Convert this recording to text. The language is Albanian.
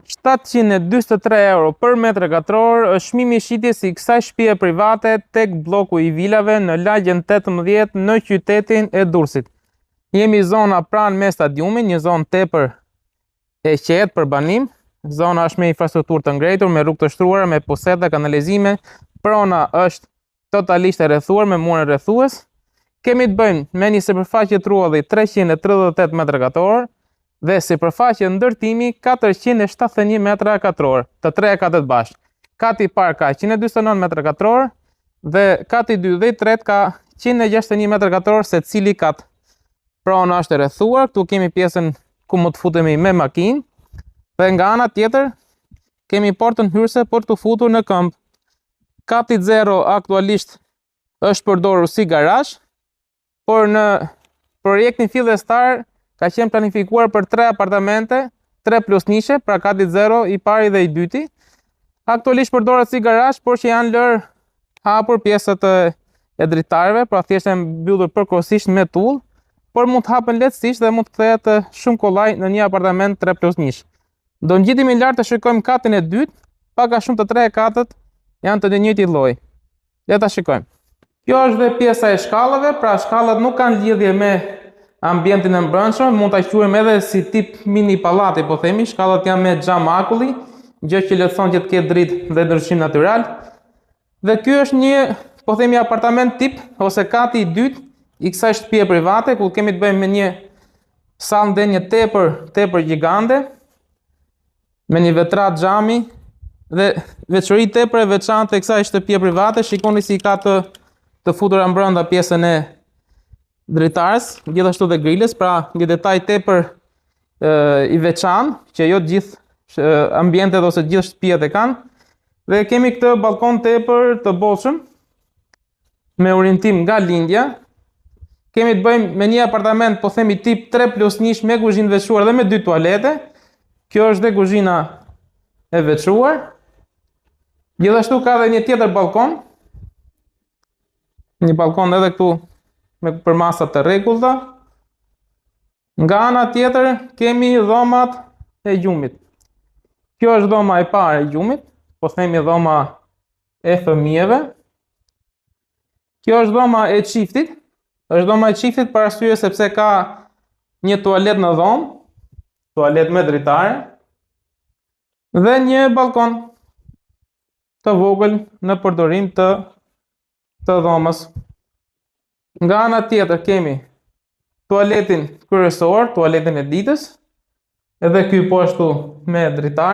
€743 për metër katror është çmimi i shitjes i kësaj shtëpie private tek bloku i vilave në lagjen 18 në qytetin e Durrësit. Jemi zona pranë me stadiumin, një zonë tepër e qetë për banim. Zona është me infrastrukturë të ngritur, me rrugë të shtruara, me poseta, kanalizime. Prona është totalisht e rrethuar me mure rrethues. Kemi të bëjmë me një sipërfaqe trualli 338 metra katror dhe sipërfaqe ndërtimi 471 metra katror, të treja katët bashkë. Kati i parë ka 149 metra katror dhe kati i dytë dhe i tretë ka 161 metra katror secili kat. Prona është e rrethuar, këtu kemi pjesën ku mund të futemi me makinë dhe nga ana tjetër kemi portën hyrëse për të futur në këmbë. Kati 0 aktualisht është përdorur si garazh, por në projektin fillestar ka qenë planifikuar për 3 apartamente, 3 plus nishe, pra kati 0, i pari dhe i dyti. Aktualisht përdoret si garazh, por që janë lërë hapur pjesët e dritarëve, pra thjesht e mbyllur përkohësisht me tull, por mund të hapen lehtësisht dhe mund të kthehet shumë kollaj në një apartament 3 plus nish. Do ngjitemi lart të shikojmë katin e dytë, pak a shumë të tre katët janë të njëjtit lloj. Le ta shikojmë. Kjo është dhe pjesa e shkallave, pra shkallat nuk kanë lidhje me ambientin e mbrëmshëm, mund ta quajmë edhe si tip mini pallati, po themi, shkallat janë me xham akulli, gjë që lehtëson që të ketë dritë dhe ndryshim natyral. Dhe ky është një, po themi, apartament tip ose kati i dytë i kësaj shtëpie private, ku kemi të bëjmë me një sallë ndenje tepër gjigande, me një vetrat xhami dhe veçori tepër e veçantë e kësaj shtëpie private. Shikoni si ka të futura brenda pjesën e dritares, gjithashtu dhe grilës, pra një detaj tepër i veçantë që jo të gjithë ambientet ose të gjithë shtëpiat e kanë. Dhe kemi këtë balkon tepër të bollshëm me orientim nga lindja. Kemi të bëjmë me një apartament, po themi tip 3 plus nish me kuzhinë veçuar dhe me 2 tualete. Kjo është dhe kuzhina e veçuar. Gjithashtu ka dhe një tjetër balkon. Një balkon edhe këtu për masa të rregullta. Nga ana tjetër kemi dhomat e gjumit. Kjo është dhoma e parë e gjumit, po themi dhoma e fëmijëve. Kjo është dhoma e çiftit. Është dhoma e çiftit për arsye sepse ka një tualet në dhomë, tualet me dritare dhe një balkon të vogël në përdorim të dhomës. Nga ana tjetër kemi tualetin kryesor, tualetin e ditës, edhe ky po ashtu me dritare.